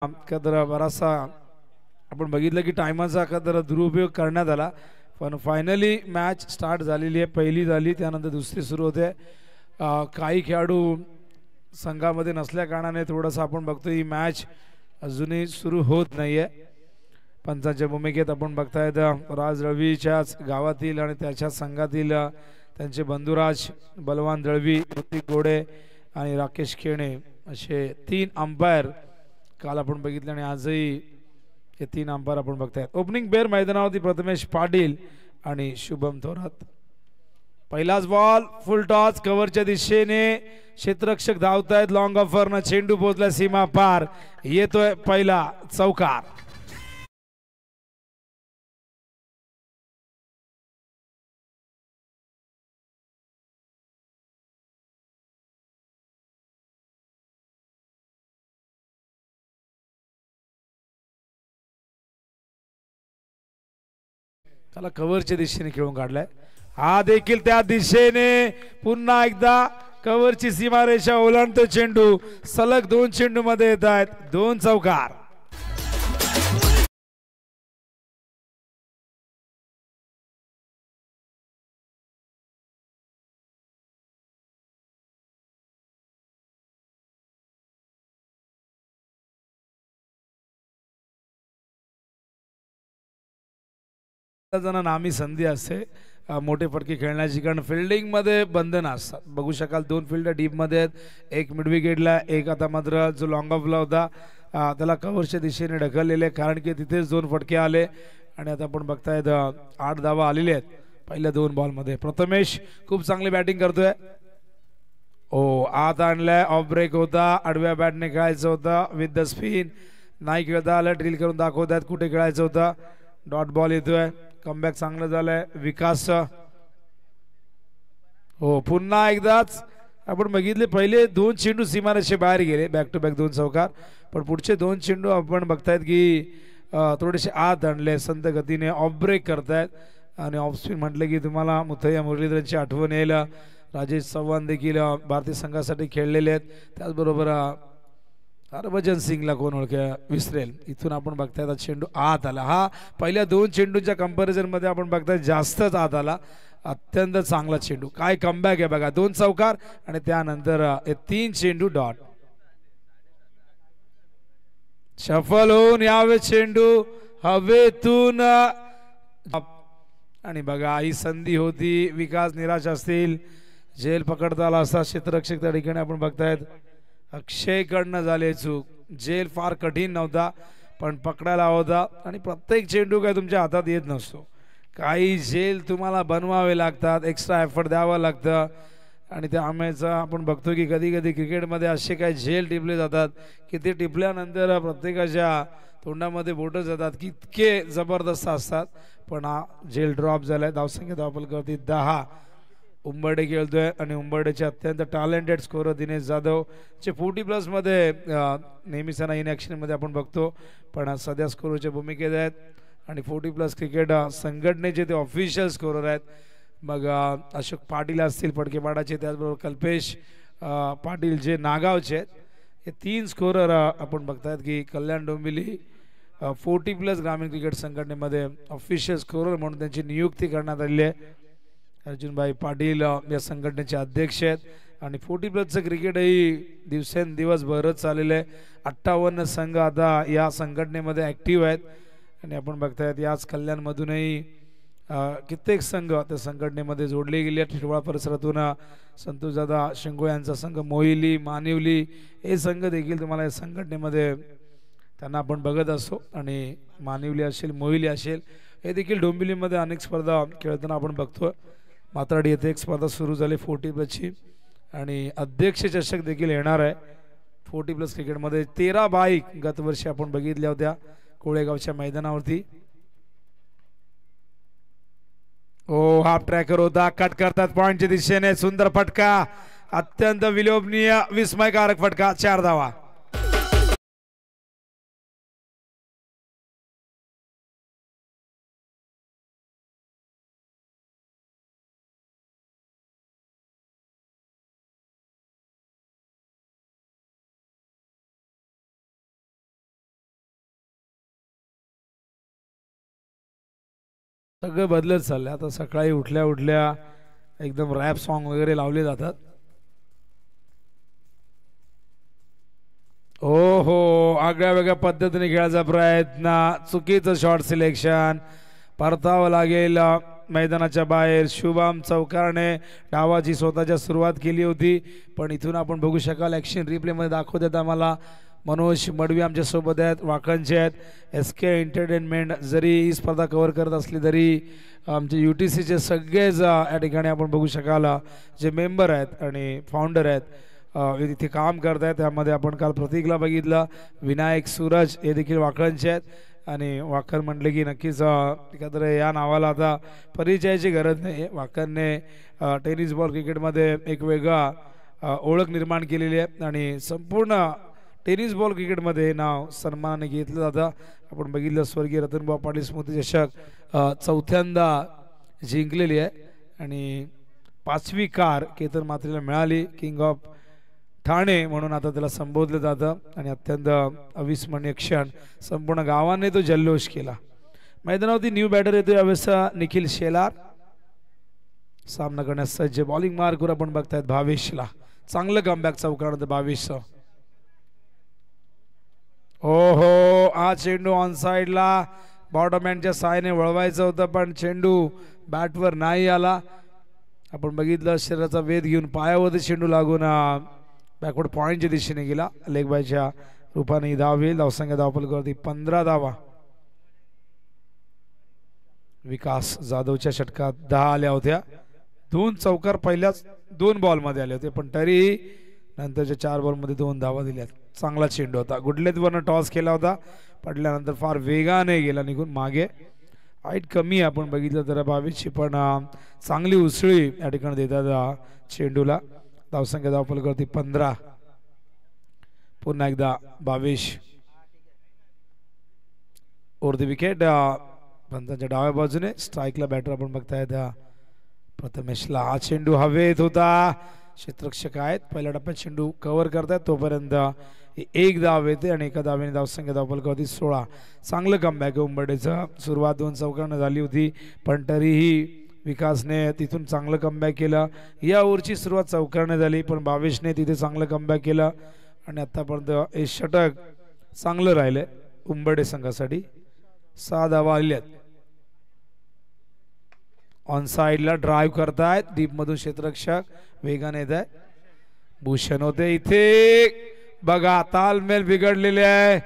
तर बराचसा आपण बघितलं की टायमाचा दुरुपयोग करण्यात आला, पण फायनली मॅच स्टार्ट झालेली आहे. पहिली झाली, त्यानंतर दुसरी सुरू होते. काही खेळाडू संघामध्ये नसल्या कारणाने थोडंसं आपण बघतो ही मॅच अजूनही सुरू होत नाहीये. पंचांच्या भूमिकेत आपण बघतायत राज दळवीच्याच गावातील आणि त्याच्या संघातील त्यांचे बंधुराज बलवान दळवी, प्रतीक गोडे आणि राकेश खेणे असे 3 अंपायर काल आपण बघितले आणि आजही हे 3 अंपायर आपण बघतायत. ओपनिंग बेअर मैदानावरती प्रथमेश पाटील आणि शुभम थोरात. पहिलाच बॉल फुल टॉस कव्हरच्या दिशेने, क्षेत्ररक्षक धावतायत. लॉंग ऑफरनं चेंडू पोहोचला सीमा पार, येतोय पहिला चौकार. त्याला कव्हरच्या दिशेने खेळून काढलाय. हा देखील त्या दिशेने पुन्हा एकदा कव्हरची सीमारेषा ओलांडतो चेंडू. सलग 2 चेंडू मध्ये येत आहेत 2 चौकार. जण नामी संधी असते मोठे फटके खेळण्याची, कारण फिल्डिंग मध्ये बंधन असतात. बघू शकाल 2 फिल्डर डीप मध्ये आहेत, एक मिड विकेटला, एक आता मात्र जो लॉंग ऑफला होता त्याला कव्हरच्या दिशेने ढकललेले, कारण की तिथेच 2 फटके आले. आणि आता आपण बघतायत 8 धावा आलेले आहेत पहिल्या 2 बॉल मध्ये. प्रथमेश खूप चांगली बॅटिंग करतोय. ओ आत आणलाय, ऑफ ब्रेक होता, आडव्या बॅटने खेळायचं होतं विथ द स्पिन, नाही खेळता आलं. ड्रिल करून दाखवतात कुठे खेळायचं होतं. डॉट बॉल येतोय. कमबॅक चांगलं झालंय विकास. हो पुन्हा एकदाच आपण बघितले पहिले 2 चेंडू सीमारेषे बाहेर गेले, बॅक टू बॅक 2 चौकार. पण पुढचे 2 चेंडू आपण बघतायत की थोडेसे आत आणले, संत गतीने ऑफ ब्रेक करतायत. आणि ऑफ स्पिन म्हटलं की तुम्हाला मुथय्या मुरलीधरची आठवण येईल. राजेश चव्हाण देखील भारतीय संघासाठी खेळलेले आहेत. त्याचबरोबर हरभजन सिंगला कोण विसरेल. इथून आपण बघतायत चेंडू आत आला. हा पहिल्या 2 चेंडूच्या कंपॅरिझन मध्ये आपण बघताय जास्तच आत आला. अत्यंत चांगला चेंडू, काय कमबॅक आहे बघा. 2 चौकार आणि त्यानंतर 3 चेंडू डॉट. सफल होऊन यावे चेंडू हवेतून. आणि बघा ही संधी होती, विकास निराश असतील, झेल पकडता आला असता क्षेत्ररक्षक त्या ठिकाणी आपण बघतायत अक्षय कडनं झाले चूक. झेल फार कठीण नव्हता पण पकडायला होता. आणि प्रत्येक चेंडू काय तुमच्या हातात येत नसतो, काही झेल तुम्हाला बनवावे लागतात, एक्स्ट्रा एफर्ट द्यावं लागतं. आणि त्यामुळेच आपण बघतो की कधी कधी क्रिकेटमध्ये असे काही झेल टिपले जातात की ते टिपल्यानंतर प्रत्येकाच्या तोंडामध्ये बोटं जातात, की इतके जबरदस्त असतात. पण हा झेल ड्रॉप झालाय. धावसंख्या धावपल करते 10. उंबर्डे खेळतोय आणि उंबर्डेचे अत्यंत टॅलेंटेड स्कोरर दिनेश जाधव चे 40+ मध्ये नेहमीच त्यांना इन ॲक्शन मध्ये आपण बघतो, पण सध्या स्कोररच्या भूमिकेत आहेत. आणि 40+ क्रिकेट संघटनेचे ते ऑफिशियल स्कोरर आहेत. मग अशोक पाटील असतील फडकेपाडाचे, त्याचबरोबर कल्पेश पाटील जे नागावचे आहेत, हे 3 स्कोरर आपण बघतायत की कल्याण डोंबिवली 40+ ग्रामीण क्रिकेट संघटनेमध्ये ऑफिशियल स्कोरर म्हणून त्यांची नियुक्ती करण्यात आलेली आहे. अर्जुनभाई पाटील या संघटनेचे अध्यक्ष आहेत. आणि 40+चं क्रिकेटही दिवसेंदिवस भरत चाललेलं आहे. 58 संघ आता या संघटनेमध्ये ॲक्टिव्ह आहेत. आणि आपण बघतायत याच कल्याणमधूनही कित्येक संघ त्या संघटनेमध्ये जोडले गेले आहेत. ठिरवाळा परिसरातून संतोषदादा शिंगो यांचा संघ, मोहिली, मानिवली हे संघ देखील तुम्हाला या संघटनेमध्ये त्यांना आपण बघत असतो. आणि मानिवली असेल, मोहिली असेल, हे देखील डोंबिवलीमध्ये अनेक स्पर्धा खेळताना आपण बघतो. मात्राडी येथे एक स्पर्धा सुरू झाली 40+ची आणि अध्यक्ष चषक देखील येणार आहे 40+ क्रिकेटमध्ये. 13 बाईक गतवर्षी आपण बघितल्या होत्या कोळेगावच्या मैदानावरती. ओ हाफ ट्रॅकर होता, कट करतात पॉइंटच्या दिशेने, सुंदर फटका, अत्यंत विलोभनीय विस्मयकारक फटका, 4 धावा. सगळं बदलत चाललंय आता. सकाळी उठल्या उठल्या एकदम रॅप सॉन्ग वगैरे लावले जातात. हो हो, आगळ्या वेगळ्या पद्धतीने खेळायचा प्रयत्न, चुकीचं शॉट सिलेक्शन, परतावं लागेल मैदानाच्या बाहेर. शुभम चौकारने डावाची स्वतःच्या सुरुवात केली होती, पण इथून आपण बघू शकाल ॲक्शन रिप्लेमध्ये दाखवतात आम्हाला. मनोज मडवी आमच्यासोबत आहेत, वाकणचे आहेत. SK एंटरटेनमेंट जरी ही स्पर्धा कव्हर करत असली तरी आमचे UTCचे सगळेच या ठिकाणी आपण बघू शकाल जे मेंबर आहेत आणि फाउंडर आहेत इथे काम करत आहेत. त्यामध्ये आपण काल प्रतीकला बघितलं, विनायक, सूरज हे देखील वाकणचे आहेत. आणि वाकण म्हटले की नक्कीच एखादं या नावाला आता परिचयाची गरज नाही. वाकणने टेनिस बॉल क्रिकेटमध्ये एक वेगळा ओळख निर्माण केलेली आहे आणि संपूर्ण टेनिस बॉल क्रिकेटमध्ये हे नाव सन्मानाने घेतलं जातं. आपण बघितलं स्वर्गीय रतनभाऊ पाटील स्मृती चषक चौथ्यांदा जिंकलेली आहे आणि 5वी कार केतन मात्रेला मिळाली. किंग ऑफ ठाणे म्हणून आता त्याला संबोधलं जातं आणि अत्यंत अविस्मरणीय क्षण, संपूर्ण गावाने तो जल्लोष केला. मैदानावरती न्यू बॅटर येतो यावेळेस निखिल शेलार. सामना करण्यास सज्ज, बॉलिंग मार्कवर आपण बघतायत भावेशला. चांगलं कमबॅक चौकारानंतर भावेशचं. हो, हा चेंडू ऑन साईडला बॉटमहँडच्या साहाय्याने वळवायचं होतं, पण चेंडू बॅटवर नाही आला. आपण बघितलं शरीराचा वेध घेऊन पायावरती चेंडू लागून बॅकवर्ड पॉईंटच्या दिशेने गेला. लेग बायच्या रूपाने धाव येईल. धावसंख्या धावफलकावरती 15 धावा. विकास जाधवच्या षटकात 10 आल्या होत्या. 2 चौकार पहिल्याच 2 बॉलमध्ये आले होते, पण तरीही नंतरच्या 4 बॉलमध्ये 2 धावा दिल्यात. चांगला चेंडू होता. गुडलेतवरनं टॉस केला होता, पडल्यानंतर फार वेगाने गेला निघून मागे. हाईट कमी आपण बघितलं तर बावीसची, पण चांगली उसळी या ठिकाणी देतात चेंडूला. धावसंख्या धावफलकावरती 15. पुन्हा एकदा 22 ओव्हर द विकेट. पंतांच्या डाव्या बाजूने स्ट्राईकला बॅटर आपण बघतायत प्रथमेशला. हा चेंडू हवेत होता. क्षेत्ररक्षक आहेत, पहिल्या टप्प्यात चेंडू कव्हर करतायत तोपर्यंत 1 धाव येते आणि एका धावेने धावसंख्या धावफलकावरती 16. चांगलं कमबॅक आहे उंबरडेचं. सुरुवात 2 चौकांना झाली होती, पण तरीही विकासने तिथून चांगलं कमबॅक केलं. या ओव्हरची सुरुवात चौकारने झाली, पण भावेशने तिथे चांगलं कमबॅक केलं आणि आतापर्यंत हे षटक चांगलं राहिलंय उंबरडे संघासाठी. 6 धावा आल्यात. ऑन साइडला ड्राईव्ह करतायत डीप मधून क्षेत्ररक्षक, वेगाने येत आहे. भूषण होते इथे, बघा तालमेल बिघडलेले आहे.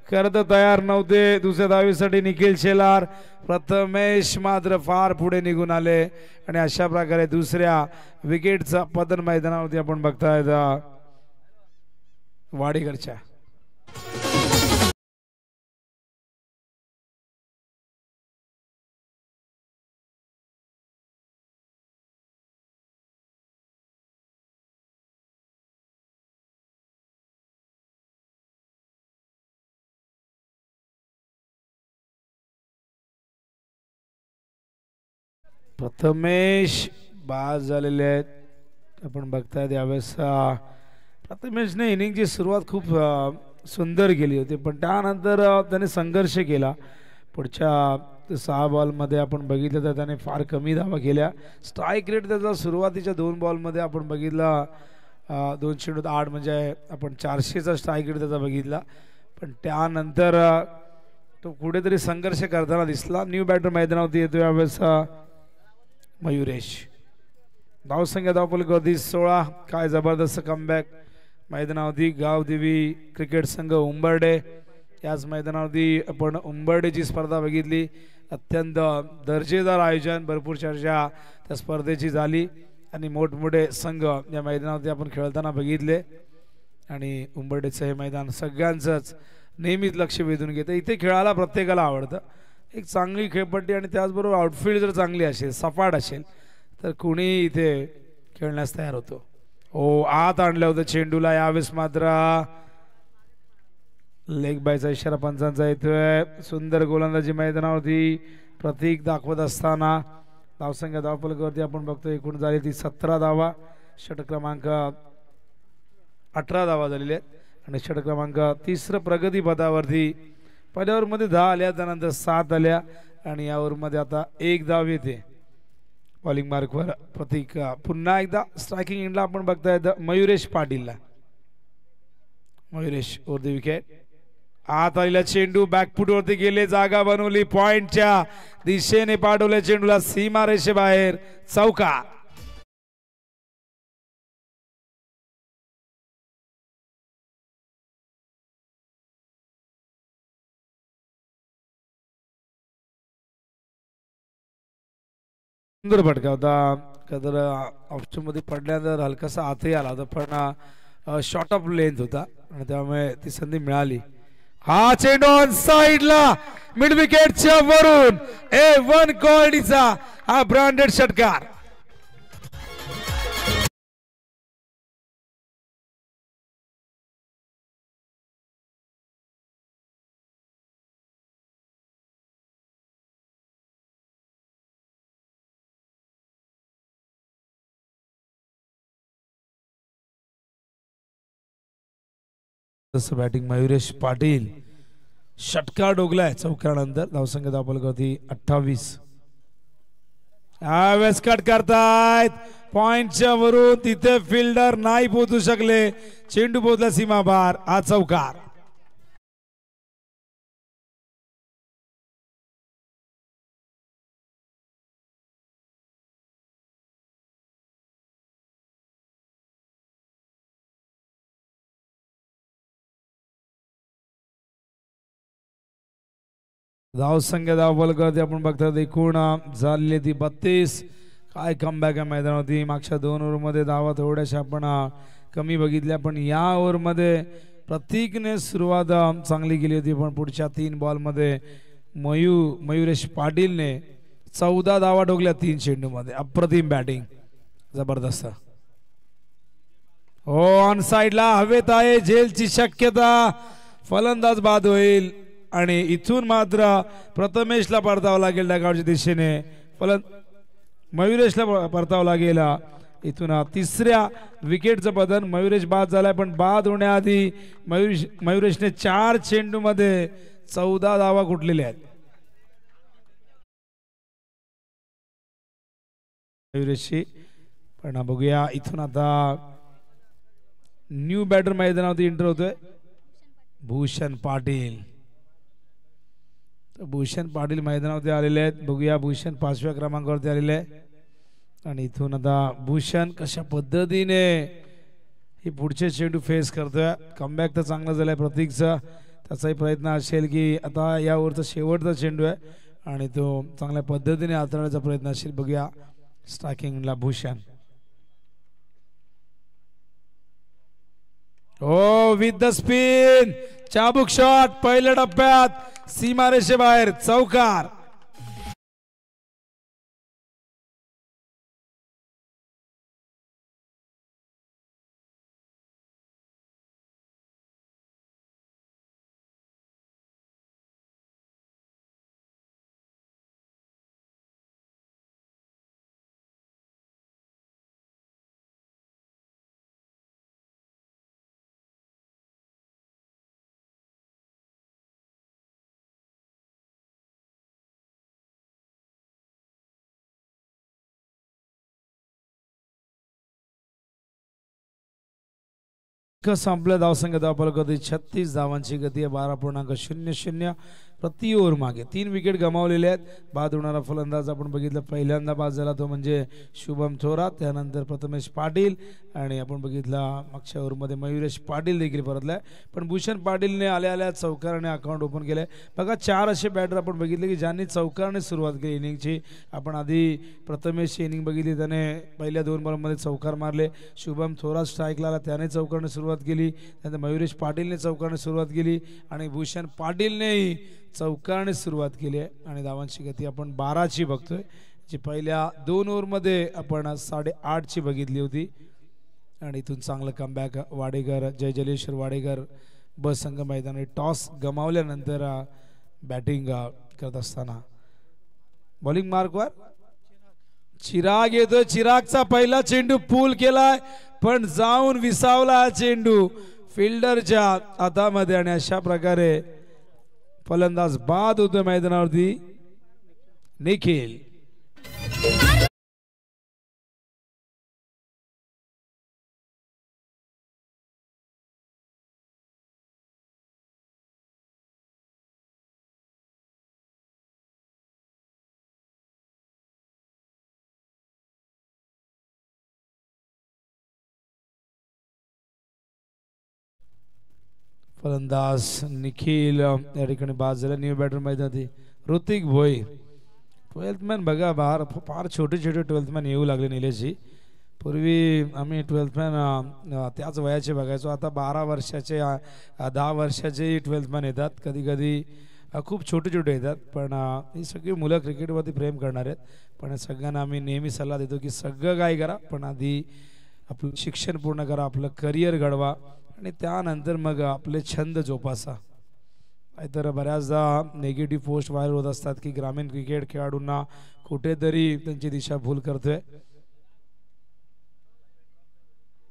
खरं तर तयार नव्हते दुसऱ्या धावेसाठी निखिल शेलार. प्रथमेश मात्र फार पुढे निघून आले आणि अशा प्रकारे दुसऱ्या विकेटचा पतन मैदानावरती आपण बघतायत वाडेकरच्या. प्रथमेश बाद झालेले आहेत आपण बघतायत यावेळेस. प्रथमेशने इनिंगची सुरुवात खूप सुंदर केली होती, पण त्यानंतर त्याने संघर्ष केला. पुढच्या 6 बॉलमध्ये आपण बघितलं तर त्याने फार कमी धावा केल्या. स्ट्राईक रेट त्याचा सुरुवातीच्या 2 बॉलमध्ये आपण बघितला 208, म्हणजे आपण 400चा स्ट्राईक रेट त्याचा बघितला, पण त्यानंतर तो कुठेतरी संघर्ष करताना दिसला. न्यू बॅटर मैदानावरती येतो यावेळेस मयुरेश. धावसंख्या धावफलकावरती 16. काय जबरदस्त कमबॅक मैदानावरती. गावदेवी क्रिकेट संघ उंबरडे, याच मैदानावरती आपण उंबरडेची स्पर्धा बघितली. अत्यंत दर्जेदार आयोजन, भरपूर चर्चा त्या स्पर्धेची झाली आणि मोठमोठे संघ या मैदानावरती आपण खेळताना बघितले आणि उंबरडेचं हे मैदान सगळ्यांचंच नेहमीच लक्ष वेधून घेतं. इथे खेळायला प्रत्येकाला आवडतं. एक चांगली खेळपट्टी आणि त्याचबरोबर आउटफील्ड जर चांगली असेल, सपाट असेल, तर कुणी इथे खेळण्यास तयार होतो. हो, आत आणलं होतं चेंडूला. यावेळेस मात्र लेग बायचा इशारा पंचांचा येतोय. सुंदर गोलंदाजी मैदानावरती प्रतीक दाखवत असताना धावसंख्या धावफलकावरती आपण बघतो एकूण झाली ती 17 धावा. षटक क्रमांक 18 धावा झालेले आहेत आणि षटक क्रमांक 3 प्रगती पदावरती. पहिल्या ओव्हरमध्ये 10 आल्या, त्यानंतर 7 आल्या आणि या ओव्हरमध्ये आता एक धाव येते बॉलिंग मार्कवर प्रतीक पुन्हा एकदा स्ट्रायकिंग एंडला आपण बघताय मयुरेश पाटीलला मयुरेश ओव्हर द विकेट आत आलेला चेंडू बॅकफुट वरती गेले जागा बनवली पॉइंटच्या दिशेने पाठवले चेंडूला सीमा रेषेबाहेर चौकार सुंदर फटका होता कदर ऑप्शन मध्ये पडल्यानंतर हलकासा आतही आला होता पण शॉर्ट ऑफ लेंथ होता आणि त्यामुळे ती संधी मिळाली हा चेंडू ऑन साइडला मिड विकेटच्या वरून A1 क्वालिटीचा हा ब्रँडेड षटकार बॅटिंग मयुरेश पाटील षटकार डोगलाय चौकारानंतर धावसंख्या धावफलकावरती 28 यावेळेस कट करतायत पॉइंटच्या वरून तिथे फिल्डर नाही पोहोचू शकले चेंडू पोहोचला सीमा बार हा चौकार धावसंख्या धावफलकावरती आपण बघतात एकूण झालेली ती 32 काय कमबॅक आहे मैदानावरती मागच्या 2 ओव्हरमध्ये धावा थोड्याशा आपण कमी बघितल्या पण या ओव्हरमध्ये प्रतीकने सुरुवात चांगली केली होती पण पुढच्या 3 बॉलमध्ये मयुरेश पाटीलने 14 धावा ठोकल्या 3 चेंडूमध्ये अप्रतिम बॅटिंग जबरदस्त हो ऑन साइडला हवेत आहे झेलची शक्यता फलंदाज बाद होईल आणि इथून मात्र प्रथमेशला परतावं लागेल डागावच्या दिशेने मयुरेशला परतावं लागेल इथून तिसऱ्या विकेटचं बदल मयुरेश बाद झालाय पण बाद होण्याआधी मयुरेशने 4 चेंडूमध्ये 14 धावा कुठलेल्या आहेत मयुरेशची पण बघूया इथून आता न्यू बॅटर मैदानावरती एंटर होतोय भूषण पाटील भूषण पाटील मैदानावरती आलेले आहेत बघूया भूषण 5व्या क्रमांकावरती आलेले आहे आणि इथून आता भूषण कशा पद्धतीने ही पुढचे चेंडू फेस करतोय कमबॅक तर चांगला झालाय प्रतीकचा त्याचाही प्रयत्न असेल की आता या ओव्हरचा शेवटचा चेंडू आहे आणि तो चांगल्या पद्धतीने हाताळण्याचा प्रयत्न असेल बघूया स्ट्रायकिंगला भूषण हो विथ द स्पिन चाबुक शॉट पहिल्या टप्प्यात सीमारेषे बाहेर चौकार संपल्या धावसंख्या धावफलकावरती 36 धावांची गती आहे 12.00 प्रति ओव्हर मागे 3 विकेट गमावलेले आहेत बाद होणारा फलंदाज आपण बघितलं पहिल्यांदा बाद झाला तो म्हणजे शुभम थोरात त्यानंतर प्रथमेश पाटील आणि आपण बघितला मागच्या ओव्हरमध्ये मयुरेश पाटील देखील परतलाय पण भूषण पाटीलने आल्या चौकाराने अकाउंट ओपन केलंय बघा 4 असे बॅटर आपण बघितले की ज्यांनी चौकाराने सुरुवात केली इनिंगची आपण आधी प्रथमेशची इनिंग बघितली त्याने पहिल्या 2 बॉलमध्ये चौकार मारले शुभम थोरात स्ट्राईकला आला त्याने चौकाराने सुरुवात केली त्यानंतर मयुरेश पाटीलने चौकाराने सुरुवात केली आणि भूषण पाटीलनेही चौकाराने सुरुवात केली आहे आणि धावांची गती आपण 12ची बघतोय जी पहिल्या 2 ओव्हरमध्ये आपण 8.5ची बघितली होती आणि इथून चांगलं कमबॅक वाडेकर जयजलेश्वर वाडेकर बस संघ मैदानात टॉस गमावल्यानंतर बॅटिंग करत असताना बॉलिंग मार्कवर चिराग येतोय चिरागचा पहिला चेंडू पूल केलाय पण जाऊन विसावला चेंडू फिल्डरच्या हातामध्ये आणि अशा प्रकारे फलंदाज बाद होतोय मैदानावरती निखिल. फलंदाज निखिल या ठिकाणी बाद झाला. न्यू बॅटर मैदानी ऋतिक भोई. 12th मॅन बघा बाहेर फार छोटे छोटे 12th मॅन येऊ लागले निलेशजी. पूर्वी आम्ही 12th मॅन त्याच वयाचे बघायचो. आता 12 वर्षाचे 10 वर्षाचे 12th मॅन येतात. कधी कधी खूप छोटे छोटे येतात. पण ही सगळी मुलं क्रिकेटवरती प्रेम करणार आहेत. पण सगळ्यांना आम्ही नेहमी सल्ला देतो की सगळं काय करा पण आधी आपलं शिक्षण पूर्ण करा, आपलं करिअर घडवा आणि त्यानंतर मग आपले छंद जोपासा. नाहीतर बऱ्याचदा निगेटिव्ह पोस्ट व्हायरल होत असतात की ग्रामीण क्रिकेट खेळाडूंना कुठेतरी त्यांची दिशा भूल करतोय.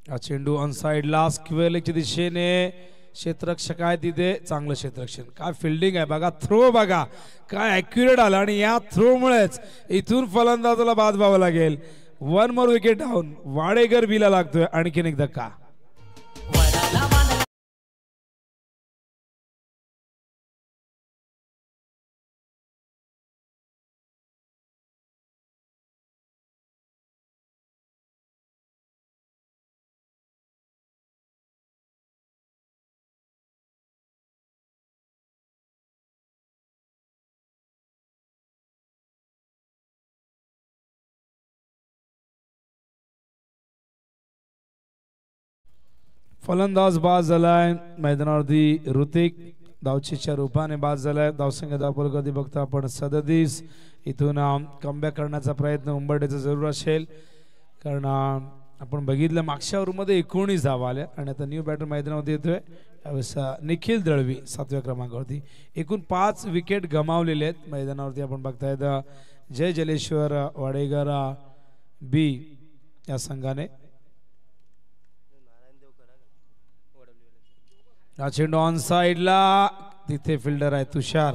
हा चेंडू ऑन साइडला स्क्वेअर लेगच्या दिशेने क्षेत्ररक्षक आहे तिथे. चांगलं क्षेत्ररक्षण. काय फिल्डिंग आहे बघा. थ्रो बघा काय ॲक्युरेट आला आणि या थ्रोमुळेच इथून फलंदाजाला बाद व्हावं लागेल. 1 मोर विकेट डाऊन. वाडेकर बीला लागतोय. आणखीन एक धक्का. फलंदाज बाद झालाय. मैदानावरती ऋतिक धावचीच्या रूपाने बाद झालाय. धावसंख्या धावफलक कधी बघता आपण 37. इथून कमबॅक करण्याचा प्रयत्न उंबरठेचा जरूर असेल. कारण आपण बघितलं मागच्या ओव्हरमध्ये 19 धावा आल्या आणि आता न्यू बॅटर मैदानावरती येतोय. यावेळेस निखिल दळवी 7व्या क्रमांकावरती. एकूण 5 विकेट गमावलेले आहेत मैदानावरती आपण बघतायत. जय जलेश्वर वाडेकर बी या संघाने. हा चेंडू ऑन साइडला. तिथे फिल्डर आहे तुषार.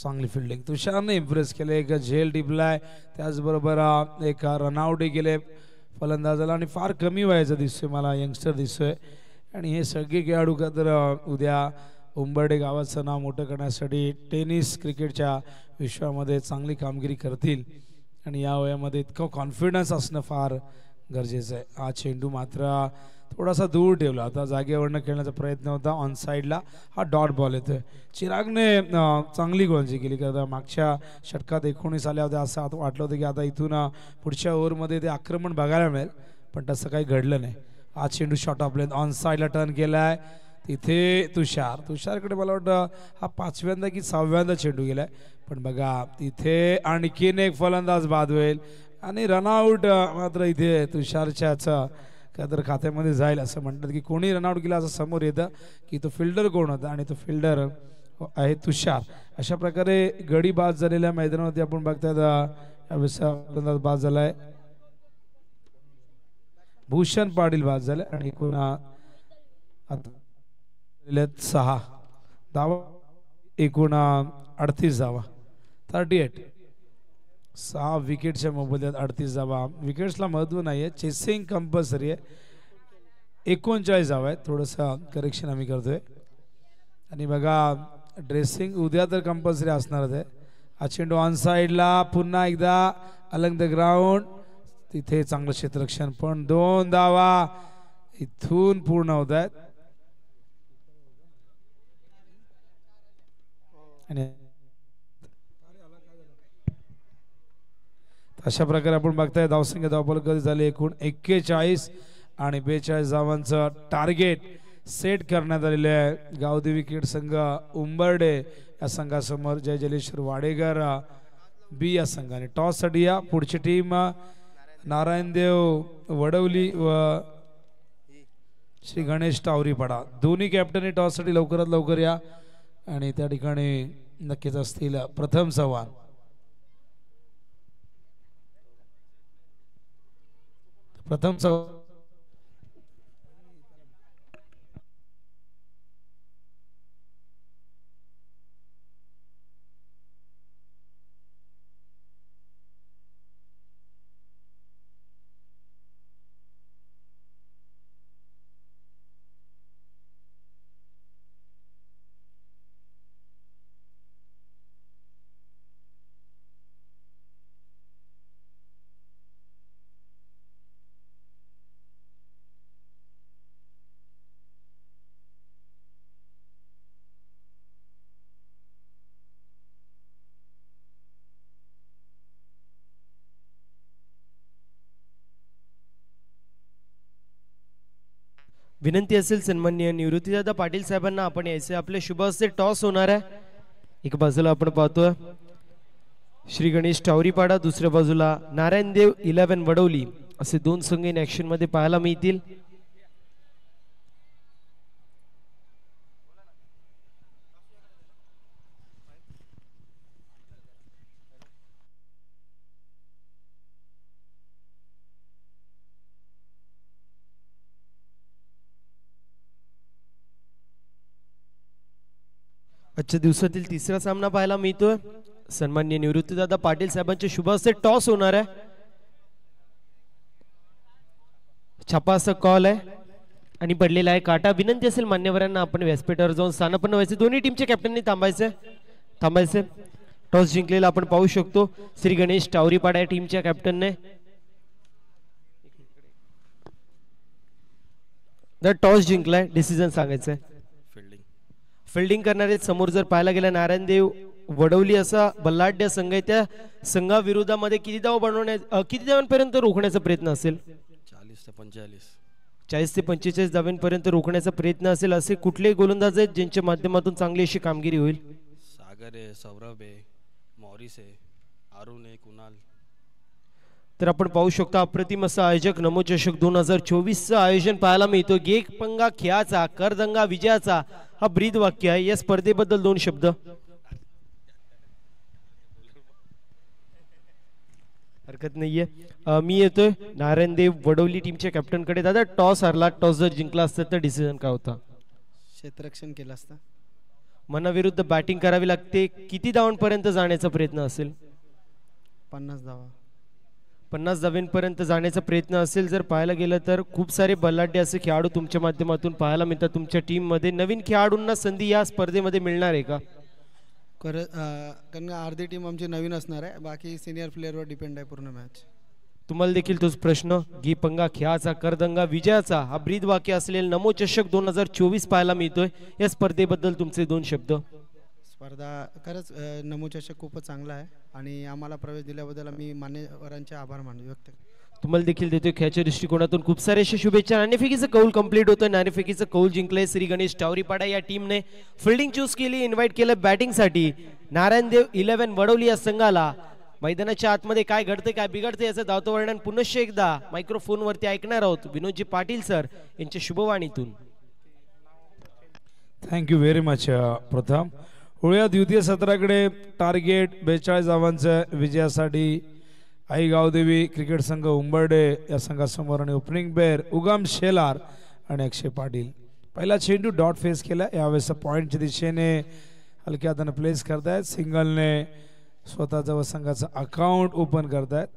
चांगली फिल्डिंग. तुषारने इम्प्रेस केले. एक झेल टिपलाय. त्याचबरोबर एक रनआउटही केले फलंदाजाला आणि फार कमी वयाचा दिसतोय मला यंगस्टर दिसतोय. आणि हे सगळे खेळाडू का तर उद्या उंबरडे गावाचं नाव मोठं करण्यासाठी टेनिस क्रिकेटच्या विश्वामध्ये चांगली कामगिरी करतील. आणि या वयामध्ये इतकं कॉन्फिडन्स असणं फार गरजेचं आहे. हा चेंडू मात्र थोडासा दूर ठेवला होता. जागेवरनं खेळण्याचा प्रयत्न होता. ऑन साइडला हा डॉट बॉल येतोय. चिरागने चांगली गोलंदाजी केली. कारण मागच्या षटकात 19 आल्या होत्या. असं वाटलं होतं की आता इथून पुढच्या ओव्हरमध्ये ते आक्रमण बघायला मिळेल. पण तसं काही घडलं नाही. हा चेंडू शॉर्ट ऑफ लेंथ ऑन साइडला टर्न केलाय. तिथे तुषारकडे मला वाटतं हा 5व्यांदा की 6व्यांदा चेंडू गेलाय. पण बघा तिथे आणखीन एक फलंदाज बाद होईल आणि रनआउट मात्र इथे तुषारच्याच का तर खात्यामध्ये जाईल. असं म्हणतात की कोणी रनआउट केला असं समोर येतं की तो फिल्डर कोण होता आणि तो फिल्डर आहे तुषार. अशा प्रकारे गडी बाद झालेल्या मैदानावरती आपण बघतायत बाद झालाय. भूषण पाटील बाद झाले आणि एकूण 6 धावा. एकूण 38 धावा. 38. 6 विकेटच्या मोबदल्यात 38 धावा. विकेट्सला महत्व नाही आहे. चेसिंग कंपल्सरी आहे. 39 धावा आहेत. थोडंसं करेक्शन आम्ही करतोय. आणि बघा ड्रेसिंग उद्या तर कंपल्सरी असणारच आहे. हा चेंडू ऑन साइडला. पुन्हा एकदा अलंग द ग्राउंड. तिथे चांगलं क्षेत्ररक्षण. पण 2 धावा इथून पूर्ण होत आहेत. आणि अशा प्रकारे आपण बघताय धावसंख्या धावफलक कधी झाले एकूण 41 आणि 42 धावांचं टार्गेट सेट करण्यात आलेले आहे. गावदेवी क्रिकेट संघ उंबरडे या संघासमोर जय जलेश्वर वाडेकर बी या संघाने. टॉस साठी या पुढची टीम नारायणदेव वडवली व श्री गणेश टावरीपाडा. दोन्ही कॅप्टन टॉस साठी लवकरात लवकर या आणि त्या ठिकाणी नक्कीच असतील. प्रथम संवाद विनंती असेल सन्माननीय निवृत्तीदादा पाटील साहेबांना आपण यायचे. आपले शुभ हस्ते टॉस होणार आहे. एक बाजूला आपण पाहतोय श्री गणेश टावरीपाडा, दुसऱ्या बाजूला नारायणदेव 11 वडवली असे दोन संघ इन ऍक्शन मध्ये पाहायला मिळतील. आजच्या दिवसातील तिसरा सामना पाहायला मिळतोय. सन्माननीय निवृत्तीदादा पाटील साहेबांचे शुभ हस्ते टॉस होणार आहे. छापा असा कॉल आहे आणि पडलेला आहे काटा. विनंती असेल मान्यवरांना आपण व्यासपीठावर जाऊन स्थानापन्न व्हायचे. दोन्ही टीमच्या कॅप्टननी थांबायचे. टॉस जिंकलेला आपण पाहू शकतो श्री गणेश टावरीपाडा या टीमच्या कॅप्टनने. टॉस जिंकलाय, डिसिजन सांगायचंय. फिल्डिंग करणारे समोर जर पाहायला गेला नारायणदेव वडवली असा बल्लाढ्य संघ आहे. त्या संघाविरोधामध्ये किती धावांपर्यंत रोखण्याचा प्रयत्न असेल? 40 ते 45 धावांपर्यंत रोखण्याचा प्रयत्न असेल. असे कुठले गोलंदाज आहेत ज्यांच्या माध्यमातून चांगली अशी कामगिरी होईल? सागर आहे, सौरभ आहे, मॉरिस आहे, अरुण आहे, कुणाल. तर आपण पाहू शकतो अप्रतिम असं आयोजक नमो चषक 2024चं आयोजन पाहायला मिळतो. गेक पंगा खेळाचा करदंगा विजयाचा हा ब्रीद वाक्य आहे. या स्पर्धेबद्दल दोन शब्द. हरकत नाहीये. मी येतोय नारायणदेव वडवली टीमच्या कॅप्टन कडे. दादा टॉस हरला, टॉस जर जिंकला असता तर डिसिजन काय होता? क्षेत्ररक्षण केलं असतं. मनाविरुद्ध बॅटिंग करावी लागते. किती धावांपर्यंत जाण्याचा प्रयत्न असेल? 50 धावा. 50 धावांपर्यंत जाण्याचा प्रयत्न असेल. जर पाहायला गेलं तर खूप सारे बल्लाढ्य असे खेळाडू तुमच्या माध्यमातून पाहायला मिळतात. तुमच्या टीम मध्ये नवीन खेळाडूंना संधी या स्पर्धेमध्ये मिळणार आहे का? कारण अर्धी टीम आमची नवीन असणार आहे, बाकी सिनियर प्लेअरवर डिपेंड आहे पूर्ण मॅच. तुम्हाला देखील तोच प्रश्न. गी पंगा खेळाचा करदंगा विजयाचा हा ब्रीद वाक्य असलेला नमो चषक 2024 पाहायला मिळतोय. या स्पर्धेबद्दल तुमचे दोन शब्द. स्पर्धा खरंच नमो चषक खूपच चांगला आहे आणि आम्हाला प्रवेश दिल्याबद्दल मी मान्यवरांचे आभार व्यक्त करतो. तुम्हाला देखील देतोय खेळाच्या दृष्टिकोनातून खूप सारे अशा शुभेच्छा. नाणेफेकीचं कौल कंप्लीट होतं. नाणेफेकीचं कौल जिंकलंय श्री गणेश टावरीपाडा या टीमने. फिल्डिंग चूज केली, इन्व्हाइट केलं बॅटिंगसाठी नारायणदेव 11 वडवली या संघाला. मैदानाच्या आतमध्ये काय घडते काय बिघडते याचं धावतं वर्णन पुनश्च एकदा मायक्रोफोनवरती ऐकणार आहोत विनोदजी पाटील सर यांच्या शुभवाणीतून. थँक्यू व्हेरी मच प्रथम. होळ्या द्वितीय सत्राकडे टार्गेट 42 धावांच्या विजयासाठी आई गावदेवी क्रिकेट संघ उंबर्डे या संघासमोर आणि ओपनिंग पेअर उगम शेलार आणि अक्षय पाटील. पहिला चेंडू डॉट फेस केला. यावेळेस पॉईंटच्या दिशेने हलक्या हाताने प्लेस करतायत. सिंगलने स्वतःचं व संघाचं अकाउंट ओपन करतायत.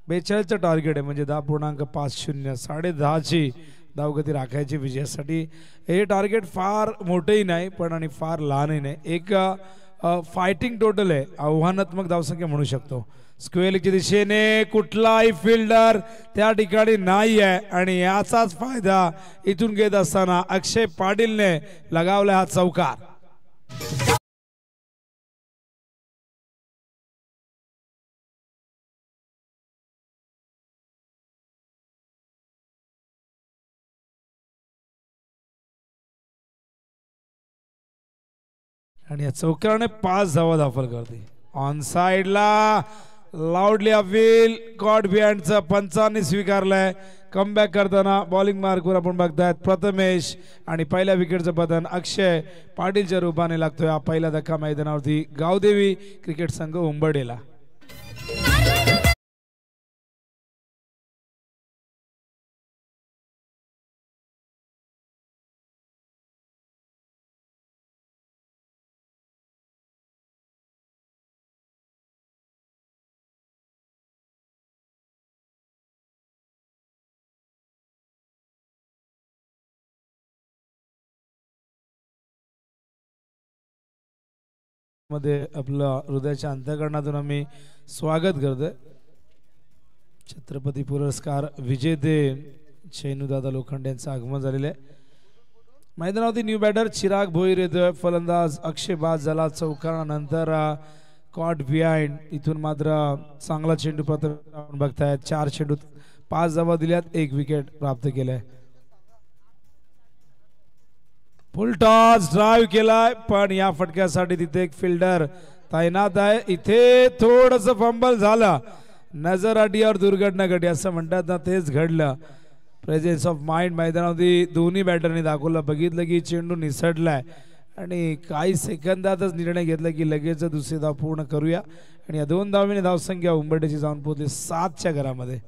42चं टार्गेट आहे म्हणजे 10.50 10.5ची धावगती राखायची विजयासाठी. हे टार्गेट फार मोठंही नाही पण आणि फार लहानही नाही. एक फायटिंग टोटल आहे, आव्हानात्मक धावसंख्या म्हणू शकतो. स्क्वेअरच्या दिशेने कुठलाही फिल्डर त्या ठिकाणी नाही आहे आणि याचाच फायदा इथून घेत असताना अक्षय पाटीलने लगावला हा चौकार. आणि या चौकाराने 5 धावा दाखल करते. ऑन साइडला लाऊडली अपील कॉट बिहाइंडचा पंचांनी स्वीकारलाय. कमबॅक करताना बॉलिंग मार्कवर आपण बघतायत प्रथमेश आणि पहिल्या विकेटचं बदन अक्षय पाटीलच्या रूपाने लागतोय. हा पहिला धक्का मैदानावरती गावदेवी क्रिकेट संघ उंबरडेला. मध्ये आपलं हृदयाच्या अंतःकरणातून आम्ही स्वागत करतोय. छत्रपती पुरस्कार विजेते शैनूदादा लोखंडे यांचं आगमन झालेलं आहे. मैदानावरती न्यू बॅटर चिराग भोईर येतोय. फलंदाज अक्षय बाद झाला चौकारानंतर. कॉट बिहाइंड इथून मात्र चांगला चेंडू प्रथम बघतायत. 4 चेंडूत 5 धावा दिल्यात, 1 विकेट प्राप्त केलाय. फुल टॉस ड्राईव्ह केलाय पण या फटक्यासाठी तिथे एक फिल्डर तैनात आहे. इथे थोडस फंबल झालं, नजर अटी और दुर्घटना घडली असं म्हणतात ना, तेच घडलं. प्रेझेन्स ऑफ माइंड मैदानावरती दोन्ही बॅटरनी दाखवलं. बघितलं की चेंडू निसटलाय आणि काही सेकंदातच निर्णय घेतला की लगेच दुसरी धाव पूर्ण करूया आणि या 2 धावांनी धावसंख्या उंबरठ्याची जाऊन पोहोचली 7च्या घरामध्ये.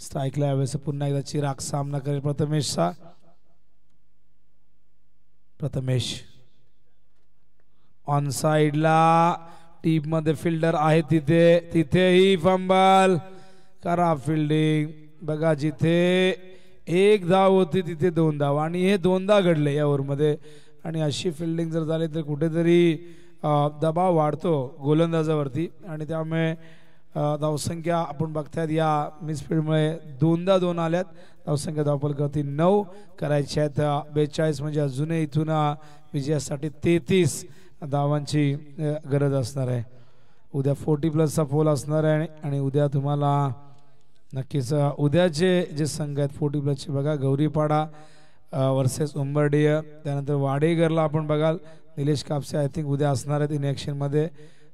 स्ट्राईकला यावेळेस पुन्हा एकदा चिराग सामना करेल प्रथमेशचा. प्रथमेश ऑन साइडला, टीप मध्ये फिल्डर आहे तिथेही फंबल. करा फिल्डिंग. बघा जिथे एक धाव होती तिथे 2 धाव आणि हे 2दा घडले या ओव्हरमध्ये. आणि अशी फिल्डिंग जर झाली तर कुठेतरी दबाव वाढतो गोलंदाजावरती आणि त्यामुळे धावसंख्या आपण बघतायत या मिसफिल्डमुळे 2दा 2 आल्यात. धावसंख्या धावफलकावरती 9 करायच्या आहेत. 42 म्हणजे अजूनही इथून विजयासाठी 33 धावांची गरज असणार आहे. उद्या 40+ पोल असणार आहे आणि उद्या तुम्हाला नक्कीच उद्याचे जे संघ आहेत 40+चे बघा, गौरीपाडा वर्सेस उंबरडीय, त्यानंतर वाडेगरला आपण बघाल निलेश कापसे आय थिंक उद्या असणार आहेत इन ॲक्शनमध्ये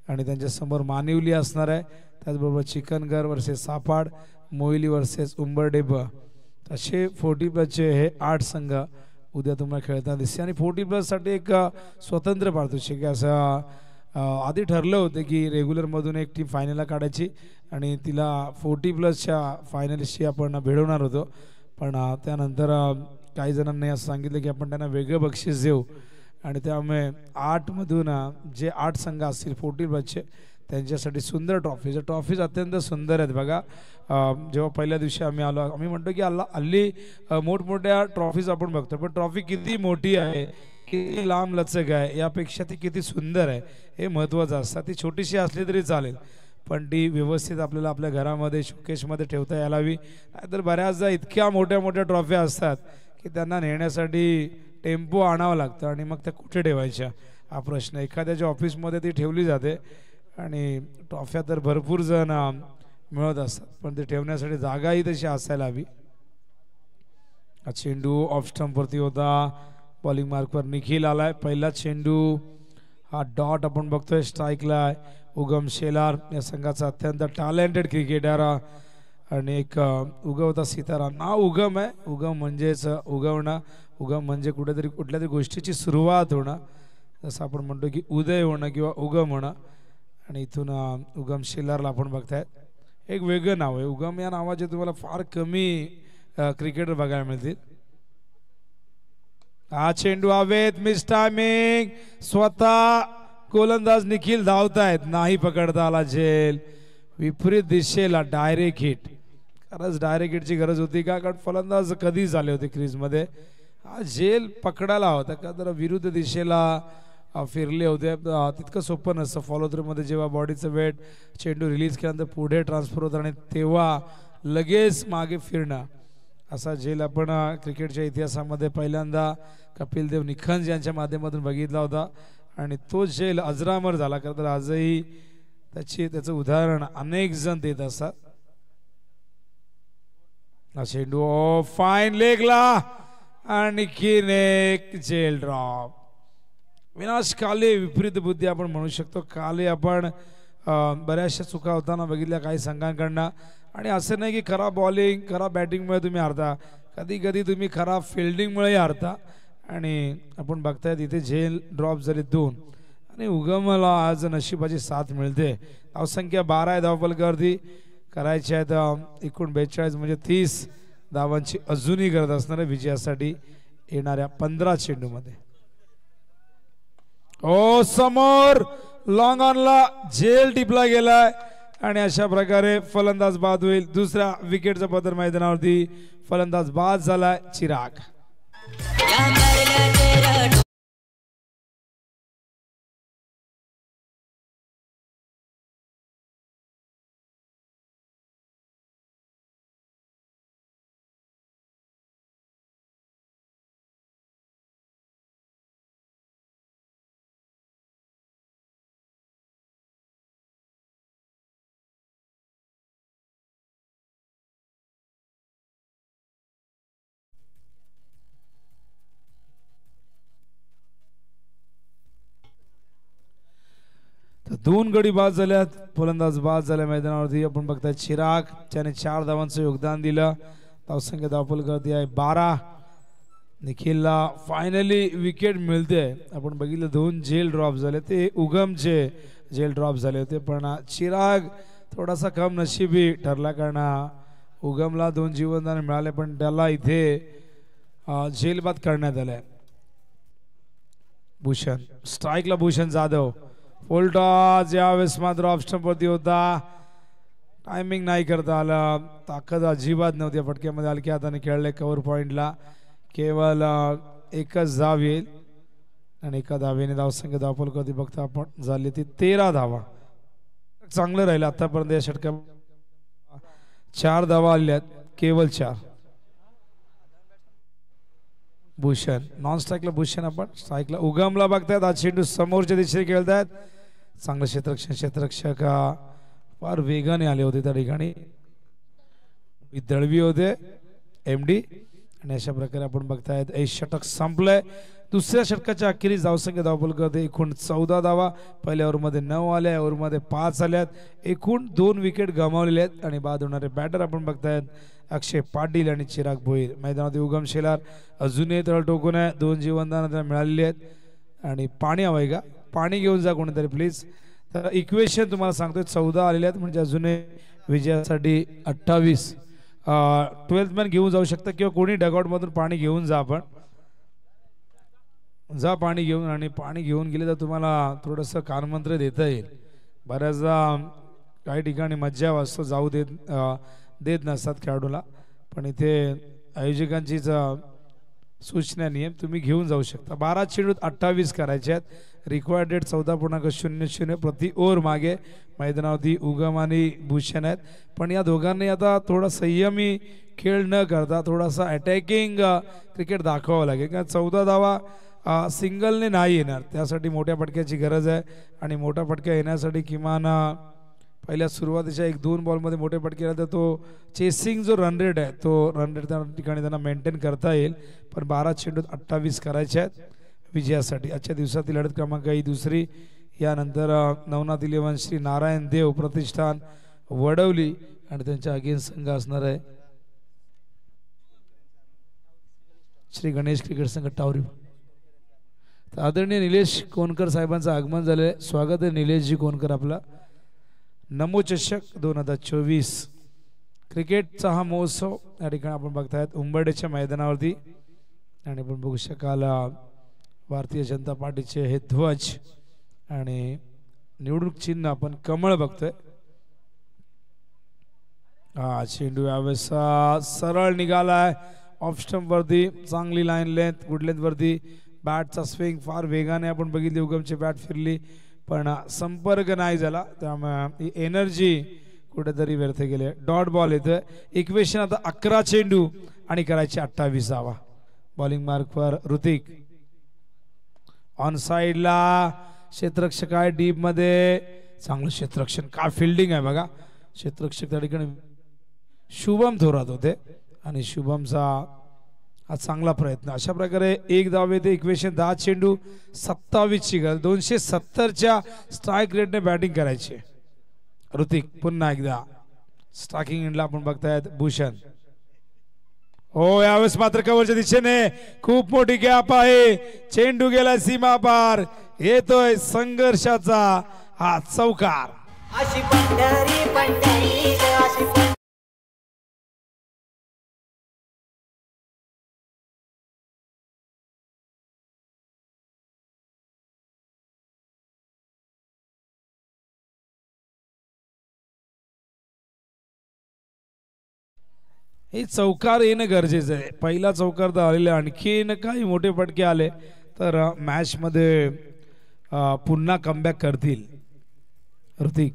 आणि त्यांच्यासमोर मानिवली असणार आहे. त्याचबरोबर चिकनगर वर्सेस सापाड, मोहिली वर्सेस उंबरडेब, असे 40+चे हे 8 संघ उद्या तुम्हाला खेळताना दिसते. आणि 40+साठी एक स्वतंत्र पारितोषिक असं आधी ठरलं होतं की रेग्युलरमधून एक टीम फायनलला काढायची आणि तिला 40+च्या फायनलिस्टशी आपण भिडवणार होतो. पण त्यानंतर काही जणांनी असं सांगितलं की आपण त्यांना वेगळं बक्षीस देऊ आणि त्यामुळे 8मधून जे 8 संघ असतील 40+चे त्यांच्यासाठी सुंदर ट्रॉफीज अत्यंत सुंदर आहेत. बघा जेव्हा पहिल्या दिवशी आम्ही आलो आम्ही म्हणतो की हल्ली मोठमोठ्या ट्रॉफीज आपण बघतो, पण ट्रॉफी किती मोठी आहे, किती लांब लचक आहे, यापेक्षा ती किती सुंदर आहे हे महत्त्वाचं असतं. ती छोटीशी असली तरी चालेल पण ती व्यवस्थित आपल्याला आपल्या घरामध्ये शोकेशमध्ये ठेवता यायला हवी. नाहीतर बऱ्याचदा इतक्या मोठ्या मोठ्या ट्रॉफ्या असतात की त्यांना नेण्यासाठी टेम्पो आणावं लागतं आणि मग त्या कुठे ठेवायच्या हा प्रश्न. एखाद्याच्या ऑफिसमध्ये ती ठेवली जाते आणि ट्रॉफ्या तर भरपूर जण मिळत असतात पण ते ठेवण्यासाठी जागाही तशी असायला हवी. चेंडू ऑफ स्टंपवरती होता, बॉलिंग मार्कवर निखिल आलाय. पहिला चेंडू हा डॉट आपण बघतोय स्ट्राईकला. उगम शेलार या संघाचा अत्यंत टॅलेंटेड क्रिकेटर आणि एक उगवता सितारा. नाव उगम आहे, उगम म्हणजेच उगवणं, उगम म्हणजे कुठेतरी कुठल्या तरी गोष्टीची सुरुवात होणं, जसं आपण म्हणतो की उदय होणं किंवा उगम होणं. आणि इथून उगम शेलारला आपण बघतायत. एक वेगळं नाव आहे उगम, या नावाचे तुम्हाला फार कमी क्रिकेटर बघायला मिळतील. हा चेंडू हवेत, मिस टायमिंग, स्वतः गोलंदाज निखिल धावतायत, नाही पकडता आला झेल. विपरीत दिशेला डायरेक्ट हिट. खरंच डायरेक्ट हिटची गरज होती का, कारण फलंदाज कधी झाले होते क्रीजमध्ये. हा झेल पकडायला होता का, तर विरुद्ध दिशेला फिरले होते. तितकं सोपं नसतं फॉलो थ्रूमध्ये जेव्हा बॉडीचं वेट चेंडू रिलीज केल्यानंतर पुढे ट्रान्सफर होतं आणि तेव्हा लगेच मागे फिरणं. असा झेल आपण क्रिकेटच्या इतिहासामध्ये पहिल्यांदा कपिल देव निखंज यांच्या माध्यमातून बघितला होता आणि तो झेल अजरामर झाला. खरं तर आजही त्याचं उदाहरण अनेक जण देत असतात. हा चेंडू फाईन लेगला आणखीन एक झेल ड्रॉप. विनाश काले विपरीत बुद्धी आपण म्हणू शकतो. काले आपण बऱ्याचशा चुका होताना बघितल्या काही संघांकडनं. आणि असं नाही की खराब बॉलिंग खराब बॅटिंगमुळे तुम्ही हारता, कधी कधी तुम्ही खराब फिल्डिंगमुळे हारता. आणि आपण बघताय तिथे झेल ड्रॉप झाले 2 आणि उगमला आज नशिबाची साथ मिळते. धावसंख्या 12 आहे धावफलकावरती, करायचे आहेत एकूण 42 म्हणजे 30 धावांची अजूनही गरज असणार आहे विजयासाठी येणाऱ्या 15 चेंडूमध्ये. ओ समोर लॉंग ऑनला झेल टिपला गेलाय आणि अशा प्रकारे फलंदाज बाद होईल. दुसऱ्या विकेटचा पदर मैदानावरती फलंदाज बाद झालाय चिराग. तर 2 गडी बाद झाल्यात, फलंदाज बाद झाल्या मैदानावरती. आपण बघताय चिराग त्याने 4 धावांचं योगदान दिलं. धावसंख्या धावफलकावरती आहे 12. निखिलला फायनली विकेट मिळते. आपण बघितलं 2 जेल ड्रॉप झाले, ते उगमचे जेल ड्रॉप झाले होते, पण चिराग थोडासा कम नशिबी ठरला कारण उगमला 2 जीवनदान मिळाले पण त्याला इथे जेलबाद करण्यात आलाय. भूषण स्ट्राईकला, भूषण जाधव फुल टॉस. यावेळेस मात्र ऑफ स्टंपवरती होता, टायमिंग नाही करता आलं, ताकद अजिबात नव्हती फटक्यामध्ये. हलक्या हाताने खेळले कव्हर पॉइंटला, केवळ एकच धाव येईल आणि एका धावेने धावसंख्या धावफलकावरती बघता आपण झाली ती 13 धावा. चांगलं राहिलं आतापर्यंत या षटका. 4 धावा आल्यात, केवळ 4. भूषण नॉन स्ट्राईकला, भूषण आपण स्ट्राईकला. उगमला बघतायत, आज चेंडू समोरच्या दिशेने खेळतायत. चांगलं क्षेत्ररक्षक फार वेगाने आले होते त्या ठिकाणी, दळवी होते MD. आणि अशा प्रकारे आपण बघतायत एक षटक संपलंय. दुसऱ्या षटकाच्या अखेरीस धावसंख्या धावफलकावरती एकूण 14 धावा. पहिल्या ओव्हरमध्ये 9 आल्या, ओव्हरमध्ये 5 आल्यात. एकूण 2 विकेट गमावलेले आहेत आणि बाद होणारे बॅटर आपण बघतायत अक्षय पाटील आणि चिराग भोईर. मैदानात उगम शेलार अजूनही तळ टोकून आहे, 2 जीवनदान त्यांना मिळालेली आहेत. आणि पाणी हवंय का, पाणी घेऊन जा कोणीतरी प्लीज. तर इक्वेशन तुम्हाला सांगतोय 14 आलेले आहेत, म्हणजे अजूनही विजयासाठी 28. 12th मॅन घेऊन जाऊ शकता किंवा कोणी डगआउट मधून पाणी घेऊन जा. आपण जा पाणी घेऊन, आणि पाणी घेऊन गेले तर तुम्हाला थोडंसं कानमंत्र देता येईल. बऱ्याचदा काही ठिकाणी मज्जा वाजतो, जाऊ देत नसतात खेळाडूला, पण इथे आयोजकांचीच सूचना नियम तुम्ही घेऊन जाऊ शकता. 12 चेंडूत 28 करायचे आहेत. रिक्वायर्ड रेट 14.00 प्रति ओव्हर मागे मैदानावरती उगम आणि भूषण आहेत. पण या दोघांनी आता थोडा संयमी खेळ न करता थोडासा अटॅकिंग क्रिकेट दाखवावं लागेल, कारण 14 धावा सिंगलने नाही येणार. त्यासाठी मोठ्या फटक्याची गरज आहे, आणि मोठा फटका येण्यासाठी किमान पहिल्या सुरुवातीच्या 1-2 बॉलमध्ये मोठे फटके आले तर तो चेसिंग जो रन रेट आहे तो रन रेट त्या ठिकाणी त्यांना मेंटेन करता येईल. पण 12 चेंडूत 28 करायचे आहेत विजयासाठी. आजच्या दिवसातील लढत क्रमांक ही दुसरी. यानंतर नवनाथ 11 श्री नारायण देव प्रतिष्ठान वडवली आणि त्यांच्या अगेन्स्ट संघ असणार आहे श्री गणेश क्रिकेट संघ टावरी. आदरणीय निलेश कोणकर साहेबांचं आगमन झाले. स्वागत आहे निलेशजी कोणकर आपला. नमो चषक 2024 क्रिकेटचा हा महोत्सव या ठिकाणी आपण बघतायत उंबरड्याच्या मैदानावरती. आणि आपण बघू शकाल भारतीय जनता पार्टीचे हे ध्वज आणि निवडणूक चिन्ह आपण कमळ बघतोय. हा चेंडू यावेळेस सरळ निघालाय ऑफ स्टंप वरती. चांगली लाईन लेंथ, गुड लेंथ वरती. बॅटचा स्विंग फार वेगाने आपण बघितली, उगमची बॅट फिरली पण संपर्क नाही झाला, त्यामुळे एनर्जी कुठेतरी व्यर्थ गेले. डॉट बॉल येतोय. इक्वेशन आता 11 चेंडू आणि करायचे 28 धावा. बॉलिंग मार्कवर ऋतिक. ऑन साइडला क्षेत्ररक्षक आहे डीप मध्ये. चांगलं क्षेत्ररक्षण, काय फिल्डिंग आहे बघा. क्षेत्ररक्षक त्या ठिकाणी शुभम थोरात होते आणि शुभमचा हा चांगला प्रयत्न. अशा प्रकारे 1 धाव येते. इक्वेशन 10 चेंडू 27 ची गरज. 270च्या स्ट्राईक रेटने बॅटिंग करायची. ऋतिक पुन्हा एकदा स्ट्रायकिंग एंडला आपण बघतायत भूषण. हो यावेळेस मात्र कव्हरच्या दिशेने खूप मोठी गॅप आहे. चेंडू गेला सीमा पार. येतोय संघर्षाचा हा चौकार. अशी पंढरी हे चौकार येणं गरजेचं आहे. पहिला चौकार तर आलेला, आणखीन काही मोठे फटके आले तर मॅच मध्ये पुन्हा कमबॅक करतील ऋतिक.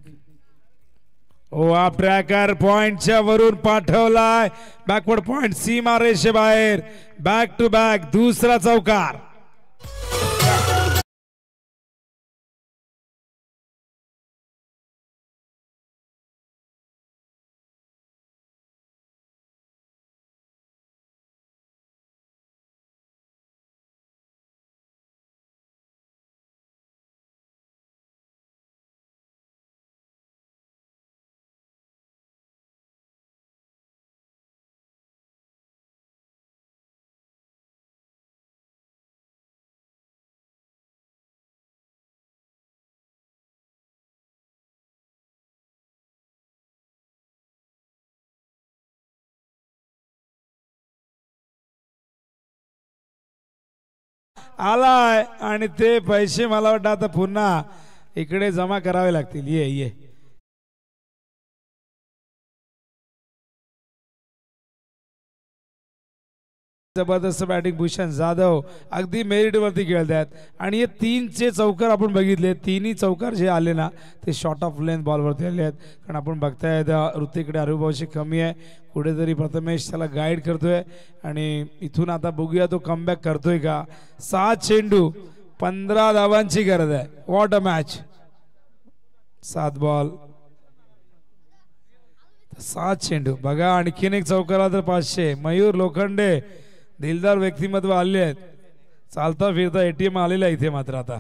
ओ हा ट्रॅकर पॉइंटच्या वरून पाठवलाय. बॅकवर्ड पॉइंट सीमा रेषे बाहेर. बॅक टू बॅक दुसरा चौकार. आलाय आणि ते पैसे मला वाटतं आता पुन्हा इकडे जमा करावे लागतील. ये ये जबरदस्त बॅटिंग भूषण जाधव अगदी मेरिट वरती खेळतात आणि हे 3चे चौकार आपण बघितले. तिन्ही चौकार जे आले ना ते शॉर्ट ऑफ लेंथ बॉलवरती आले आहेत. कारण आपण बघताय ऋतिकडे अनुभवाची कमी आहे. कुठेतरी प्रथमेश त्याला गाईड करतोय आणि इथून आता बघूया तो कमबॅक करतोय का. 7 चेंडू 15 धावांची गरज आहे. What a match. 7 बॉल 7 चेंडू. बघा आणखीन एक चौकारा तर 500. मयूर लोखंडे दिलदार व्यक्तिमत्व आले आहेत. चालता फिरता एटीएम आलेला इथे मात्र आता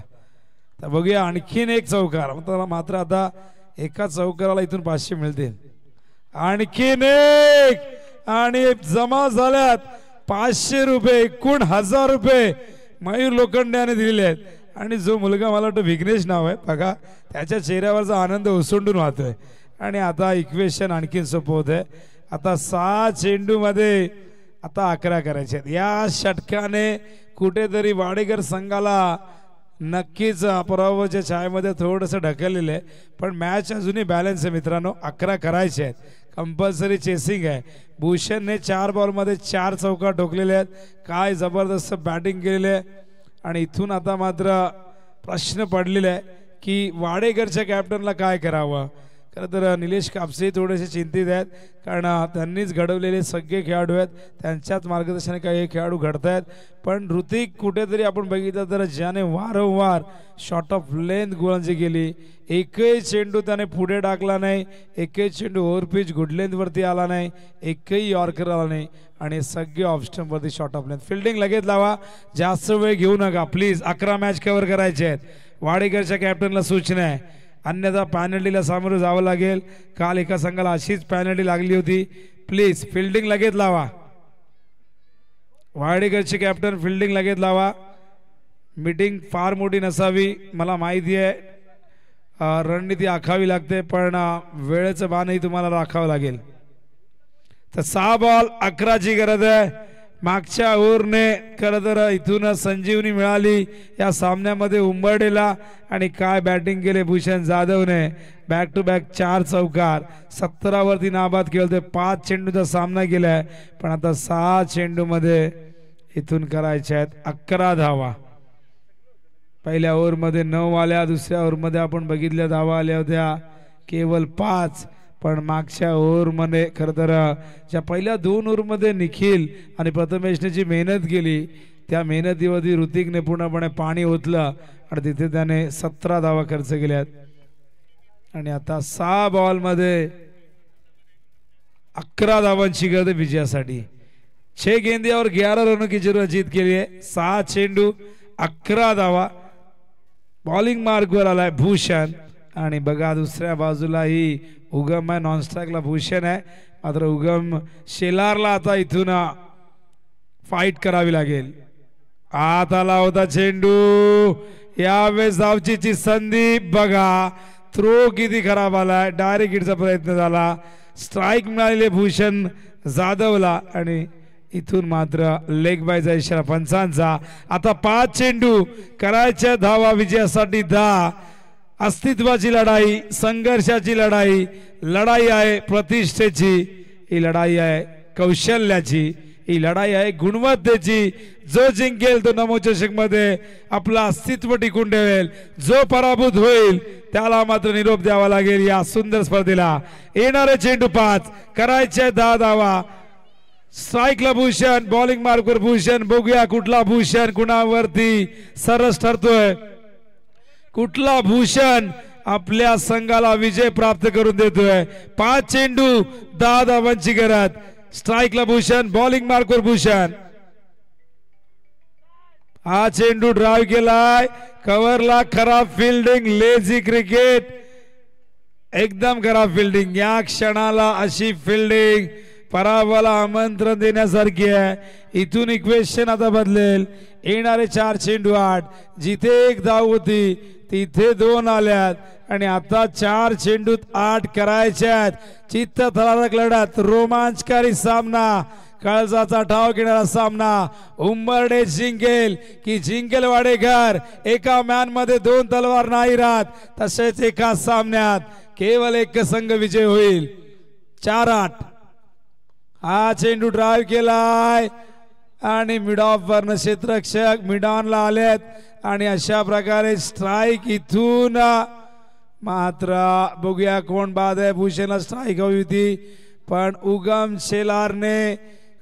तर बघूया आणखीन एक चौकार. मात्र आता एका चौकाराला इथून 500 मिळतील. आणखीन एक आणि जमा झाल्यात 500 रुपये. एकूण 1000 रुपये मयूर लोखंडे याने दिलेले आहेत. आणि जो मुलगा मला वाटतं विघ्नेश नाव आहे बघा त्याच्या चेहऱ्यावरचा आनंद ओसंडून वाहतोय. आणि आता इक्वेशन आणखीन सोपं होत आहे. आता 6 चेंडू मध्ये आता 11 करायचे आहेत. या षटकाने कुठेतरी वाडेकर संघाला नक्कीच पराभवाच्या छायेमध्ये थोडंसं ढकललेलं आहे. पण मॅच अजूनही बॅलन्स आहे मित्रांनो. 11 करायचे आहेत. कंपल्सरी चेसिंग आहे. भूषणने 4 बॉलमध्ये 4 चौकार ठोकलेले आहेत. काय जबरदस्त बॅटिंग केलेली आहे. आणि इथून आता मात्र प्रश्न पडलेला आहे की वाडेकरच्या कॅप्टनला काय करावं. खरं तर निलेश कापसे थोडेसे चिंतित आहेत कारण त्यांनीच घडवलेले सगळे खेळाडू आहेत. त्यांच्याच मार्गदर्शनाने काही खेळाडू घडत आहेत. पण ऋतिक कुठेतरी आपण बघितलं तर ज्याने वारंवार शॉर्ट ऑफ लेंथ गोलंदाजी केली. एकही चेंडू त्याने पुढे टाकला नाही. एकही चेंडू ओव्हरपिच गुड लेंथवरती आला नाही. एकही यॉर्कर आला नाही. आणि सगळे ऑफ स्टंपवरती शॉर्ट ऑफ लेंथ. फिल्डिंग लगेच लावा. जास्त वेळ घेऊ नका प्लीज. 11 मॅच कव्हर करायचे आहेत. वाडेकरच्या कॅप्टनला सूचना आहे. अन्यथा पॅनल्टीला सामोरं जावं लागेल. काल एका संघाला अशीच पॅनल्टी लागली होती. प्लीज फिल्डिंग लगेच लावा. वाडेकरचे कॅप्टन फिल्डिंग लगेच लावा. मीटिंग फार मोठी नसावी मला माहिती आहे. रणनीती आखावी लागते पण वेळेचं बाणही तुम्हाला राखावं लागेल. तर 6 बॉल 11ची गरज आहे. मागच्या ओव्हरने खरं तर इथून संजीवनी मिळाली या सामन्यामध्ये उंबरडेला. आणि काय बॅटिंग केले भूषण जाधवने. बॅक टू बॅक 4 चौकार. 17 वरती नाबाद केलं. 5 चेंडूचा सामना केलाय. पण आता 6 चेंडू मध्ये इथून करायचे आहेत 11 धावा. पहिल्या ओव्हरमध्ये 9 आल्या. दुसऱ्या ओव्हरमध्ये आपण बघितल्या धावा आल्या होत्या केवळ 5. पण मागच्या ओव्हरमध्ये खरं तर ज्या पहिल्या 2 ओव्हरमध्ये निखिल आणि प्रथमेशने जी मेहनत केली त्या मेहनतीवरती ऋतिकने पूर्णपणे पाणी ओतलं आणि तिथे त्याने 17 धावा खर्च केल्यात. आणि आता 6 बॉलमध्ये 11 धावांची गरज विजयासाठी. 6 गेंदे और 11 रनों की जरूरत जीत के लिए. 6 चेंडू 11 धावा. बॉलिंग मार्कवर आलाय भूषण. आणि बघा दुसऱ्या बाजूला ही उगम आहे. नॉन स्ट्राईकला भूषण आहे. मात्र उगम शेलारला आता इथून फाईट करावी लागेल. आत आला होता चेंडू. यावेळेस धावचीची संधी बघा. थ्रो किती खराब आलाय. डायरेक्ट हिटचा प्रयत्न झाला. स्ट्राईक मिळाले भूषण जाधवला. आणि इथून मात्र लेग बायचा इशारा पंचांचा. आता 5 चेंडू करायच्या धावा विजयासाठी. 10 अस्तित्वाची लढाई. संघर्षाची लढाई. लढाई आहे प्रतिष्ठेची. ही लढाई आहे कौशल्याची. ही लढाई आहे गुणवत्तेची. जो जिंकेल तो नमोचषक मध्ये आपला अस्तित्व टिकून ठेवेल. जो पराभूत होईल त्याला मात्र निरोप द्यावा लागेल या सुंदर स्पर्धेला. येणारे चेंडू 5 करायचे 10 धावा. स्ट्राईकला भूषण. बॉलिंग मार्कवर भूषण. बघूया कुठला भूषण कुणावरती सरस ठरतोय. कुठला भूषण आपल्या संघाला विजय प्राप्त करून देतोय. 5 चेंडू 10 धावांची गरज. स्ट्राईकला भूषण. बॉलिंग मार्कवर भूषण. हा चेंडू ड्राइव्ह केलाय. कव्हरला खराब फिल्डिंग. Lazy cricket. एकदम खराब फिल्डिंग. या क्षणाला अशी फिल्डिंग पराभवाला आमंत्रण देण्यासारखी आहे. इथून इक्वेशन आता बदलेल. येणारे 4 चेंडू 8. जिथे 1 धाव होती तिथे 2 आल्यात. आणि आता 4 चेंडूत 8 करायच्यात. चित्तथरारक लढत. रोमांचकारी सामना. काळजाचा ठाव घेणारा सामना उंबरडे जिंकेल की जिंकेल वाडेकर। एका मॅन मध्ये दोन तलवार नाही राहत, तसेच एका सामन्यात केवळ एक संघ विजय होईल। 4-8 हा चेंडू ड्राइव्ह केलाय आणि मिड ऑफ वरन क्षेत्ररक्षक मिड ऑनला आलेत आणि अशा प्रकारे स्ट्राइक इथून मात्र बघूया कोण बाद आहे। भूषणला स्ट्राइक हवी होती पण उगम शेलारने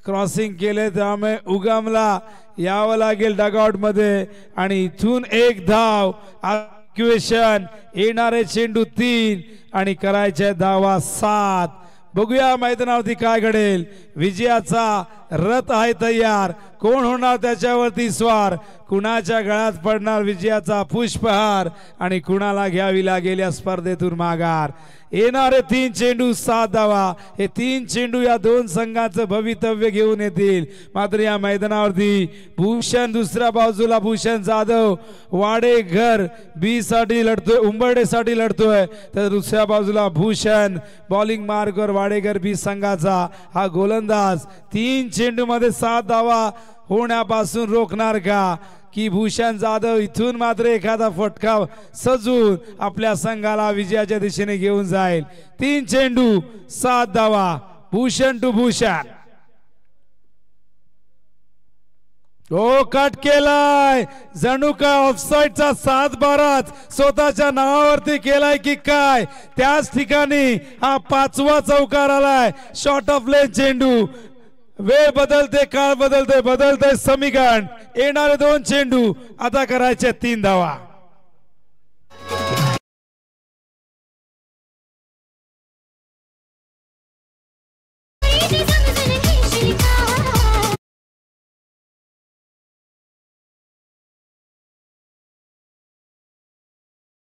क्रॉसिंग केले, त्यामुळे उगमला यावं लागेल डगआउट मध्ये आणि इथून एक धाव। इक्वेशन येणारे चेंडू 3 आणि करायचे धावा 7। बघूया मैदानावरती काय घडेल। विजयाचा रथ आहे तयार, कोण होणार त्याच्यावरती स्वार, कुणाच्या गळ्यात पडणार विजयाचा पुष्पहार आणि कुणाला घ्यावी लागेल या स्पर्धेतून माघार। येणारे 3 चेंडू 7 धावा, हे 3 चेंडू या दोन संघाचं भवितव्य घेऊन येतील। मात्र या मैदानावरती भूषण दुसऱ्या बाजूला भूषण जाधव वाडेघर बी साठी लढतोय, उंबरडे साठी लढतोय, तर दुसऱ्या बाजूला भूषण बॉलिंग मार्गवर वाडेघर बी संघाचा हा गोलंदाज 3 चेंडू मध्ये 7 धावा होण्यापासून रोखणार का की भूषण जाधव इथून मात्र एखादा फटका सजून आपल्या संघाला विजयाच्या दिशेने घेऊन जाईल। 3 चेंडू 7 धावा, भूषण टू भूषण। हो कट केलाय, जणू काय ऑफसाइडचा 7-12 स्वतःच्या नावावरती केलाय की काय। त्याच ठिकाणी हा 5वा चौकार आलाय। शॉर्ट ऑफ लेन चेंडू, वेळ बदलते, काळ बदलते, बदलते समीकरण। येणारे 2 चेंडू आता करायचे 3 धावा।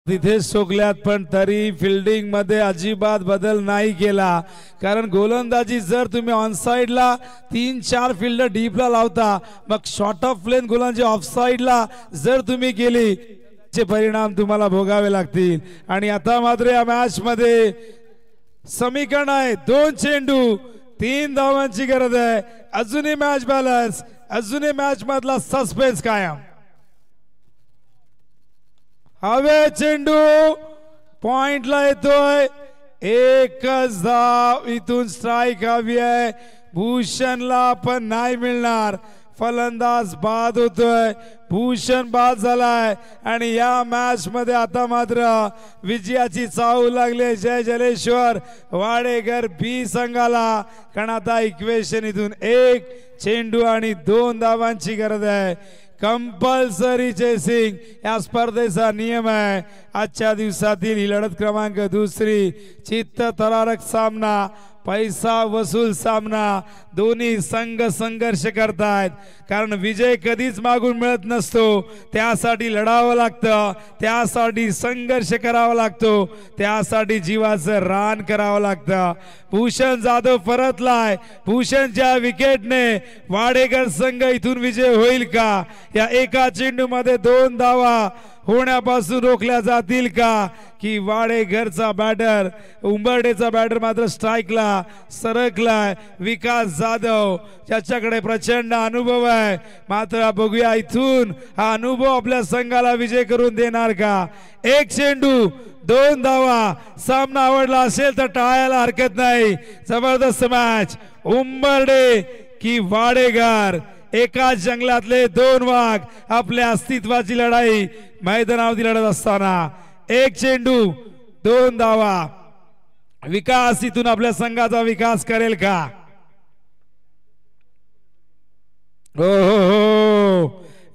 तिथे सोकल्यात पण तरी फिल्डिंग मध्ये अजिबात बदल नाही केला, कारण गोलंदाजी जर तुम्ही ऑन साइडला 3-4 फिल्डर डीपला लावता, मग शॉर्ट ऑफ लेन गोलंदाजी ऑफ साइडला जर तुम्ही केली चे परिणाम तुम्हाला भोगावे लागतील। आणि आता मात्र या मॅच मध्ये समीकरण आहे 2 चेंडू 3 धावांची गरज आहे। अजूनही मॅच बॅलन्स, अजूनही मॅच मधला सस्पेन्स कायम। हवे चेंडू पॉइंटला येतोय, एकच धाव, इथून स्ट्राइक हवी आहे भूषणला पण नाही मिळणार। फलंदाज बाद होतोय, भूषण बाद झालाय आणि या मॅच मध्ये आता मात्र विजयाची चाहूल लागली जय जलेश्वर वाडेघर बी संघाला, कारण आता इक्वेशन इथून 1 चेंडू आणि 2 धावांची गरज आहे। कंपल्सरी चेसिंग या स्पर्धेचा नियम आहे। आजच्या दिवसातील ही लढत क्रमांक 2 चित्त थरारक सामना, पैसा वसूल सामना। दोन्ही संघ संघर्ष करतायत, कारण विजय कधीच मागून मिळत नसतो, त्यासाठी लढावं लागतं, त्यासाठी संघर्ष करावा लागतो, त्यासाठी जीवाचं रान करावं लागतं। भूषण जाधव परतलाय, भूषणच्या विकेटने वाडेघर संघ इथून विजय होईल का, या एका चेंडू मध्ये 2 धावा होण्यापासून रोखल्या जातील का, की वाडेघरचा बॅटर उंबरडेचा बॅटर मात्र स्ट्राइकला सरकलाय। विकास जाधव ज्याच्याकडे प्रचंड अनुभव आहे, मात्र बघूया इथून हा अनुभव आपल्या संघाला विजय करून देणार का। 1 चेंडू 2 धावा, सामना आवडला असेल तर टाळायला हरकत नाही। जबरदस्त मॅच, उंबरडे की वाडेघर, एका जंगलातले 2 वाघ आपल्या अस्तित्वाची लढाई मैदानावरती लढत असताना 1 चेंडू 2 धावा। विकास इथून आपल्या संघाचा विकास करेल का। हो,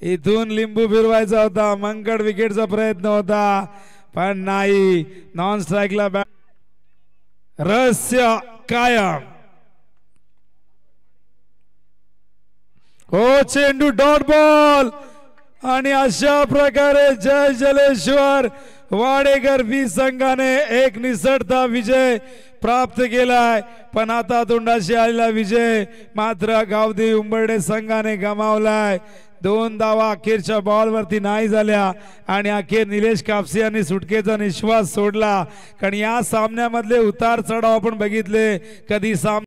इथून लिंबू फिरवायचा होता, मंगळ विकेटचा प्रयत्न होता पण नाही। नॉन स्ट्राइकला रहस्य कायम। हो चेंडू डॉट बॉल आणि अशा प्रकारे जय जलेश्वर वाडेघर बी संघाने एक निसटता विजय प्राप्त केलाय। पण आता तोंडाशी आलेला विजय मात्र गावदेवी उंबरडे संघाने गमावलाय। 2 धावा अखेरच्या बॉलवरती नाही झाल्या आणि अखेर निलेश कापसे यांनी सुटकेचा निश्वास सोडला, कारण या सामन्यामधले उतार चढाव आपण बघितले। कधी